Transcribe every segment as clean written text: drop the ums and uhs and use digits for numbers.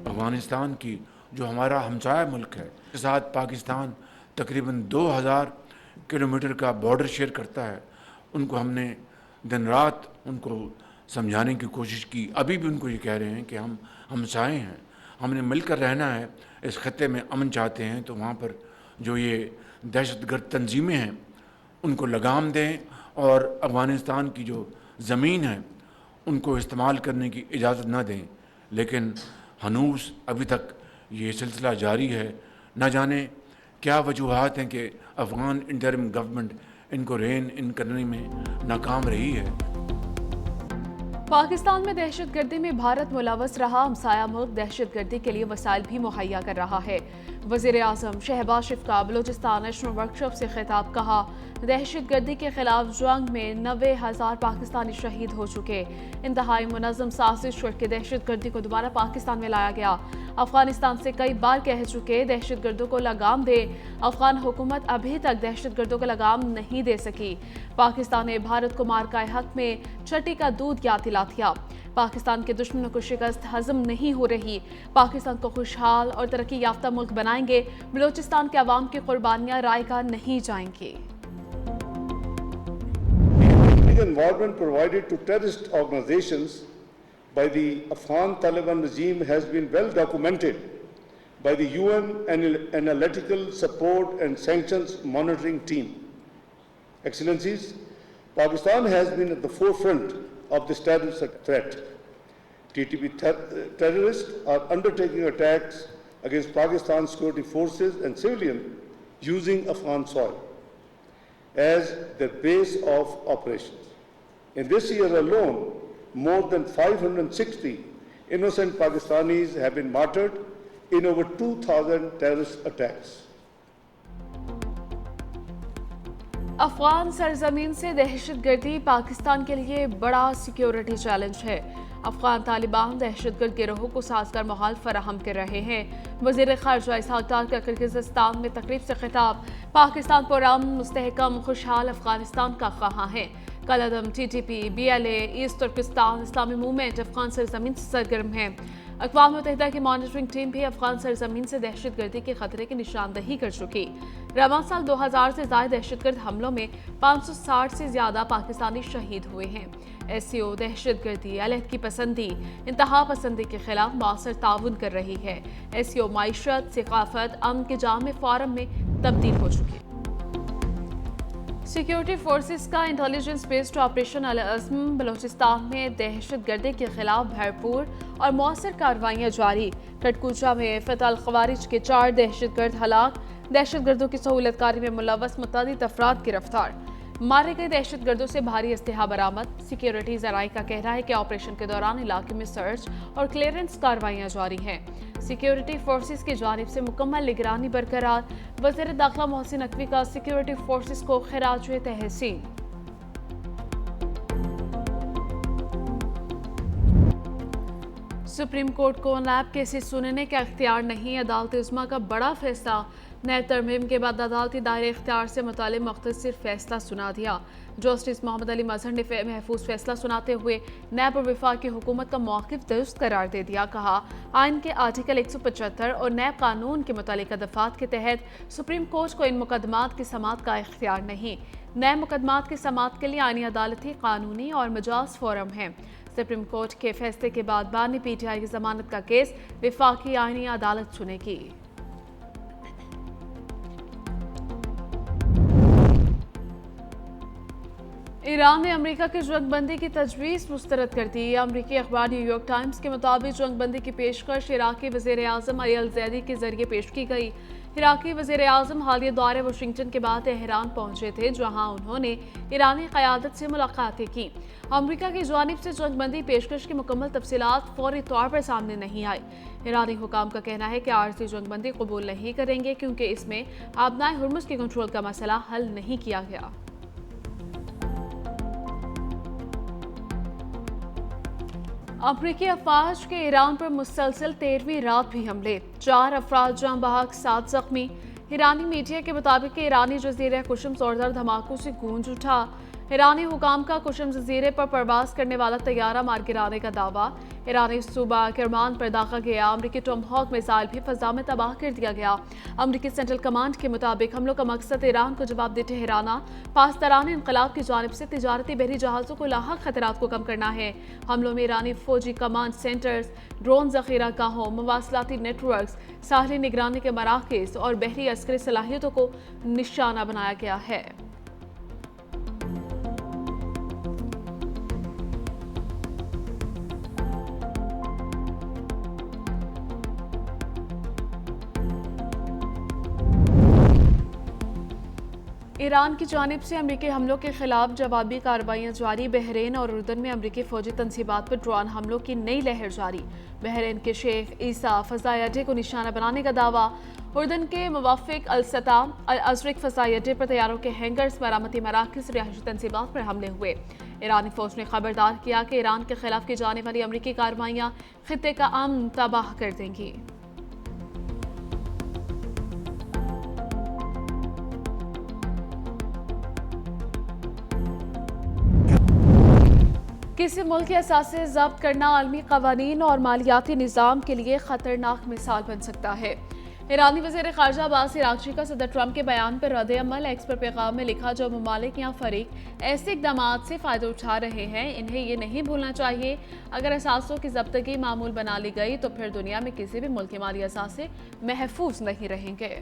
अफ़गानिस्तान की जो हमारा हमसाया मुल्क है, के साथ पाकिस्तान तकरीबन 2000 किलोमीटर का बॉर्डर शेयर करता है, उनको हमने दिन रात उनको समझाने की कोशिश की। अभी भी उनको ये कह रहे हैं कि हम हमसाए हैं, हमने मिलकर रहना है, इस खत्े में अमन चाहते हैं, तो वहाँ पर जो ये दहशतगर्द तंजीमें हैं उनको लगाम दें और अफ़गानिस्तान की जो ज़मीन है उनको इस्तेमाल करने की इजाज़त न दें। लेकिन हनूस अभी तक ये सिलसिला जारी है। न जाने क्या वजूहात हैं कि अफ़गान इंटरिम गवर्नमेंट इनको रेन इन करने में नाकाम रही है। पाकिस्तान में दहशतगर्दी में भारत मुलव्वस रहा, हमसाया मुल्क दहशतगर्दी के लिए वसाइल भी मुहैया कर रहा है। वज़ीर आज़म शहबाज शरीफ का बलूचिस्तान नेशनल वर्कशॉप से खिताब, कहा दहशतगर्दी के खिलाफ जंग में 90,000 पाकिस्तानी शहीद हो चुके। इंतहाई मुनज़्ज़म साजिश करके दहशतगर्दी को दोबारा पाकिस्तान में लाया गया। अफगानिस्तान से कई बार कह चुके दहशतगर्दों को लगाम दे, अफगान हुकूमत अभी तक दहशतगर्दों को लगाम नहीं दे सकी। पाकिस्तान ने भारत को मार्का हक में छठी का दूध याद दिला दिया। पाकिस्तान के दुश्मनों को शिकस्त हजम नहीं हो रही। पाकिस्तान को खुशहाल और तरक्की याफ्ता मुल्क बनाएंगे। बलूचिस्तान के अवाम की कुर्बानियां रायगा नहीं जाएंगी। Environment provided to terrorist organizations by the Afghan Taliban regime has been well documented by the UN Analytical Support and Sanctions Monitoring Team. Excellencies, Pakistan has been at the forefront of this terrorist threat. TTP terrorists are undertaking attacks against Pakistan's security forces and civilians using Afghan soil as their base of operations. In this year alone, more than 560 innocent Pakistanis have been martyred in over 2,000 terrorist attacks. Afghan सरजमीन से दहशतगर्दी पाकिस्तान के लिए बड़ा security challenge है। अफगान तालिबान दहशतगर्द गिरोहों को साजगार माहौल फराहम कर रहे हैं। वज़ीर ख़ारजा इसहाक़ डार का किर्गिज़स्तान में तकरीब से खिताब, पाकिस्तान पुरअमन मुस्तहकम खुशहाल अफगानिस्तान का ख़्वाह है। कलअदम TTP, BLA, ईस्ट तुर्किस्तान इस्लामी मूवमेंट अफगान सरजमीन से सरगर्म है। अक़वाम मुत्तहिदा की मॉनिटरिंग टीम भी अफगान सरजमीन से दहशतगर्दी के खतरे की निशानदही कर चुकी। रवां साल 2000 से ज़ायद दहशतगर्द हमलों में 560 से ज़्यादा पाकिस्तानी शहीद हुए हैं। SCO दहशतगर्दी, अलहदगी पसंदी, इंतहा पसंदी के खिलाफ मौसर ताउन कर रही है। SCO माइशत, सिकाफत, अमन के जामे फोरम में तब्दील हो चुकी। सिक्योरिटी फोर्सेस का इंटेलिजेंस बेस्ड ऑपरेशन अल-अज़्म बलूचिस्तान में दहशतगर्दी के खिलाफ भरपूर और मौसर कार्रवाइयाँ जारी। कटकुचा में फ़तह अल-ख़वारिज के 4 दहशतगर्द हलाक, दहशतगर्दों की सहूलतकारी में मुलव्वस मुतअद्दिद अफराद गिरफ्तार। मारे गए दहशतगर्दों से भारी इस्तेहा बरामद। सिक्योरिटी ज़राए का कहना है कि ऑपरेशन के दौरान इलाके में सर्च और क्लियरेंस कार्रवाइयाँ जारी हैं। सिक्योरिटी फोर्सेस की जानिब से मुकम्मल निगरानी बरकरार। वज़ीर दाखिला मोहसिन नकवी का सिक्योरिटी फोर्सेस को खिराज तहसीन। सुप्रीम कोर्ट को नैब केसेस सुनने का इख्तियार नहीं। अदालत उज़्मा का बड़ा फैसला। नैब तरमीम के बाद अदालती दायरे इख्तियार से मुतालिक मुख्तसर फैसला सुना दिया। जस्टिस मोहम्मद अली मजहर ने महफूज फैसला सुनाते हुए नैब और वफाकी हुकूमत का मौक़िफ़ दुरुस्त करार दे दिया। कहा, आइन के आर्टिकल 175 और नैब कानून के मुतालिका दफ़ात के तहत सुप्रीम कोर्ट को इन मुकदमात की समाअत का इख्तियार नहीं। नए मुकदमात की समाअत के लिए आइनी अदालती, कानूनी और मजाज फोरम है। सुप्रीम कोर्ट के फैसले के बाद बानी PTI की जमानत का केस वफाकी आइनी अदालत सुनेगी। ईरान ने अमेरिका की जंगबंदी की तजवीज़ मुस्तरद कर दी। अमेरिकी अखबार न्यूयॉर्क टाइम्स के मुताबिक जंगबंदी की पेशकश इराक़ी वज़ीर आज़म अली अल-ज़ैदी के जरिए पेश की गई। इराक़ी वज़ीर आज़म हालिया दौरे वाशिंगटन के बाद तेहरान पहुंचे थे, जहां उन्होंने ईरानी क़यादत से मुलाकातें की। अमेरिका की जानिब से जंगबंदी पेशकश की मुकम्मल तफसीलात फौरी तौर पर सामने नहीं आई। ईरानी हुकाम का कहना है कि आर्ज़ी जंगबंदी कबूल नहीं करेंगे, क्योंकि इसमें आबनाए हुर्मुज़ के कंट्रोल का मसला हल नहीं किया गया। अमरीकी अफवाज के ईरान पर मुसलसल 13वीं रात भी हमले, 4 अफराद जाँ बहक, 7 जख्मी। ईरानी मीडिया के मुताबिक ईरानी जजीरे कुशम जोरदार धमाकों से गूंज उठा। ईरानी हुकाम का कुशम जजीरे पर परवाज करने वाला तैयारा मार गिराने का दावा। ईरानी सूबा करमान पर दागा गया अमरीकी टॉमहॉक मिसाइल भी फजा में तबाह कर दिया गया। अमरीकी सेंट्रल कमांड के मुताबिक हमलों का मकसद ईरान को जवाबदेह ठहराना, पासदारान इनकलाब की जानिब से तिजारती बहरी जहाज़ों को लाहक खतरात को कम करना है। हमलों में ईरानी फौजी कमांड सेंटर्स, ड्रोन जखीरा गाहों, मवासलाती नेटवर्क्स, साहली निगरानी के मराकज़ और बहरी अस्करी सलाहियतों को निशाना बनाया गया है। ईरान की जानिब से अमरीकी हमलों के खिलाफ जवाबी कार्रवाइयाँ जारी। बहरीन और उर्दन में अमरीकी फौजी तनसीबात पर ड्रोन हमलों की नई लहर जारी। बहरीन के शेख ईसा फ़ज़ाई अड्डे को निशाना बनाने का दावा। उर्दन के मुवाफ़िक़ अल-सता अल-अज़रिक फ़ज़ाई अड्डे पर तैयारों के हैंगर्स, मरामती मराकज़, रिहायशी तनसीबात पर हमले हुए। ईरानी फ़ौज ने खबरदार किया कि ईरान के खिलाफ की जाने वाली अमरीकी कार्रवाइयाँ खित्ते का अमन तबाह कर देंगी। किसी मुल्क के असासे जब्त करना आलमी कवानीन और मालियाती निज़ाम के लिए खतरनाक मिसाल बन सकता है। ईरानी वज़ीर ख़ारजा अब्बास अराग़ची का सदर ट्रंप के बयान पर रद्द-ए-अमल। एक्स पर पैगाम में लिखा, जो ममालिक या फ़रीक ऐसे इक़दामात से फ़ायदा उठा रहे हैं, इन्हें ये नहीं भूलना चाहिए अगर असासों की ज़ब्तगी मामूल बना ली गई तो फिर दुनिया में किसी भी मुल्क के माली असासे महफूज नहीं रहेंगे।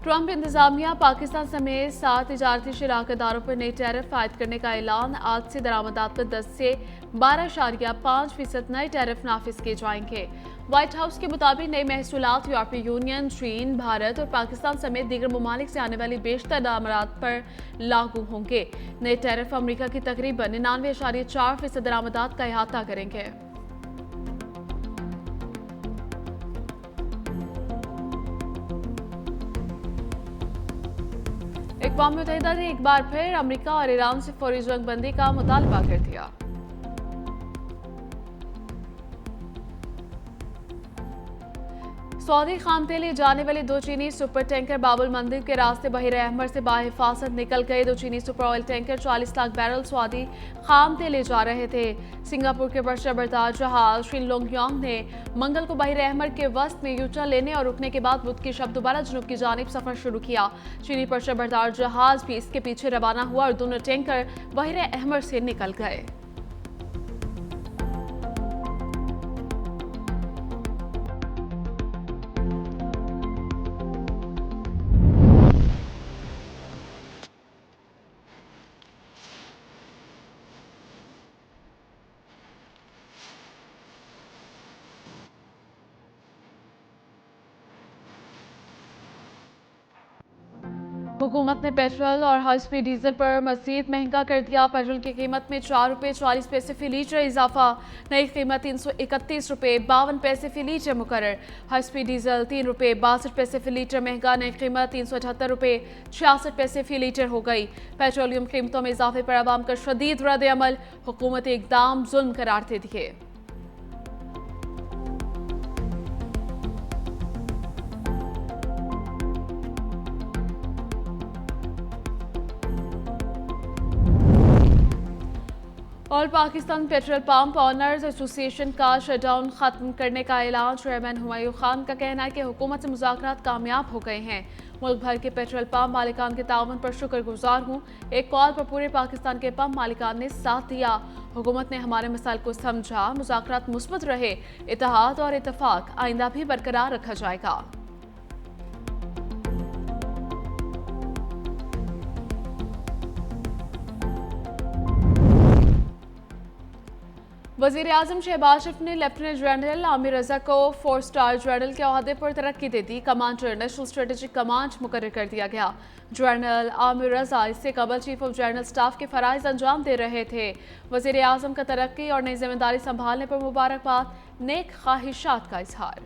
ट्रंप इंतजामिया पाकिस्तान समेत 7 तिजारती शराकतदारों पर नई टैरिफ आयद करने का ऐलान। आज से दरामदात पर 10 से 12.5% नए टैरिफ नाफिज किए जाएंगे। व्हाइट हाउस के मुताबिक नए महसूलात यूरोपीय यूनियन, चीन, भारत और पाकिस्तान समेत दीगर ममालिक से आने वाली बेशतर दरामदात पर लागू होंगे। नए टैरिफ अमरीका की तकरीबन 99.4% दरामदात का अहाता करेंगे। अक़वाम मुत्तहिदा ने एक बार फिर अमेरिका और ईरान से फौरी जंगबंदी का मुतालबा कर दिया। सऊदी खाम तेल ले जाने वाले 2 चीनी सुपर टैंकर बाबुल मंदिर के रास्ते बहिर अहमर से बाहिफाजत निकल गए। 2 चीनी super oil tanker 40 lakh barrel Saudi खाम तेल ले जा रहे थे। सिंगापुर के बर्शबरदार जहाज शिन लोंगयांग ने मंगल को बहिर अहमर के वस्त में यूटर्न लेने और रुकने के बाद बुध की शब दोबारा जुनूब की जानिब सफर शुरू किया। चीनी बर्शबरदार जहाज भी इसके पीछे रवाना हुआ और दोनों टैंकर बहिर अहमर से निकल गए। हुकूमत ने पेट्रोल और हाई स्पीड डीजल पर मजीद महंगा कर दिया। पेट्रोल की कीमत में 4 रुपये 40 पैसे फी लीटर इजाफा। नई कीमत 331 रुपये 52 पैसे फी लीटर मुकर्रर। हाई स्पीड डीजल 3 रुपये 62 पैसे फी लीटर महंगा। नई कीमत 378 रुपये 66 पैसे फी लीटर हो गई। पेट्रोलियम कीमतों में इजाफे पर आवाम का शदीद रद्द-ए-अमल। हुकूमती इक़दाम जुल्म करार दे दिए। और Pakistan petrol pump owners association का शटडाउन खत्म करने का ऐलान। चेयरमैन हुमायूं खान का कहना है कि हुकूमत से मुज़ाकरात कामयाब हो गए हैं। मुल्क भर के पेट्रोल पंप मालिकान के ताउन पर शुक्रगुजार हूँ। एक कॉल पर पूरे पाकिस्तान के पंप मालिकान ने साथ दिया। हुकूमत ने हमारे मसाइल को समझा। मुज़ाकरात मुस्बत रहे। इत्तेहाद और इत्तफाक आइंदा भी बरकरार रखा जाएगा। वज़ीर आज़म शहबाज शरीफ ने लेफ्टिनेंट जनरल आमिर रजा को 4 स्टार जनरल के ओहदे पर तरक्की दे दी। कमांडर नेशनल स्ट्रेटेजिक कमांड मुकर्रर कर दिया गया। जनरल आमिर रजा इससे कबल चीफ ऑफ जनरल स्टाफ के फ़राइज़ अंजाम दे रहे थे। वज़ीर आज़म का तरक्की और नई जिम्मेदारी संभालने पर मुबारकबाद, नेक ख्वाहिशात का इजहार।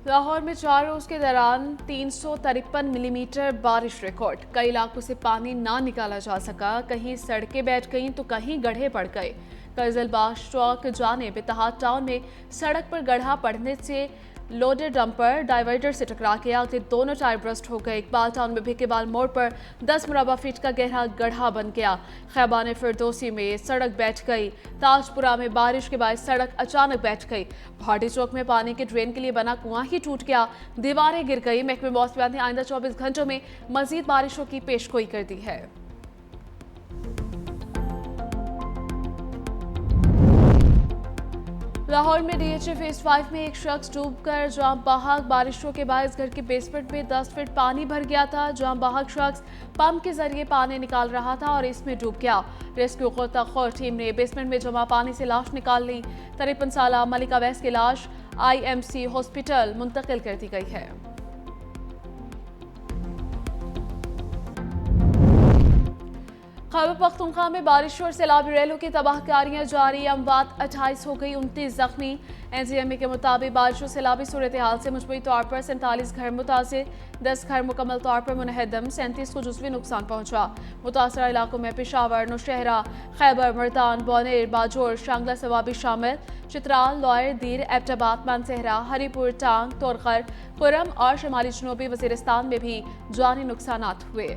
लाहौर में 4 रोज के दौरान 353 मिलीमीटर बारिश रिकॉर्ड। कई इलाकों से पानी ना निकाला जा सका, कहीं सड़कें बैठ गईं तो कहीं गड्ढे पड़ गए। कर्जलबाश चौक जानिब इत्तेहाद टाउन में सड़क पर गड्ढा पड़ने से लोडेड डंपर डाइवर्टर से टकरा गया, आगे दोनों टायर ब्रस्ट हो गए। इकबाल टाउन में भिकेबाल मोड़ पर 10 मुरबा फीट का गहरा गड्ढा बन गया। खैबान फिरदौसी में सड़क बैठ गई। ताजपुरा में बारिश के बाद सड़क अचानक बैठ गई। भाटी चौक में पानी के ड्रेन के लिए बना कुआं ही टूट गया, दीवारें गिर गई। महकमे मौसमियात ने आइंदा 24 घंटों में मजीद बारिशों की पेशगोई कर दी है। लाहौर में DHA फेज 5 में एक शख्स डूबकर जाम बहक। बारिशों के बाद घर के बेसमेंट में 10 फीट पानी भर गया था। जाम बहक शख्स पंप के जरिए पानी निकाल रहा था और इसमें डूब गया। रेस्क्यू गोताखोर टीम ने बेसमेंट में जमा पानी से लाश निकाल ली। 53 साल मलिका वैस की लाश IMC हॉस्पिटल मुंतकिल कर दी गई है। खैबर पख्तूनख्वा में बारिश और सैलाबी रेलों की तबाहकारियां जारी। अमवात 28 हो गई, 29 जख्मी। NGMA के मुताबिक बारिश और सैलाबी सूरत हाल से मजमूई तौर पर 47 घर मुतासिर, 10 घर मुकम्मल तौर पर मुनहदम, 37 को जुज़वी नुकसान पहुंचा। मुतासरा इलाकों में पेशावर, नौशहरा, खैबर, मुल्तान, बौनेर, बाजोर, शांगला सवाबी शामिल। चित्राल, लॉयर, दीर, एबटाबाद, मानसहरा, हरीपुर, टांग, तोरखर, खुरम और शुमाली जनूबी वजीरिस्तान में भी जानी नुकसान हुए।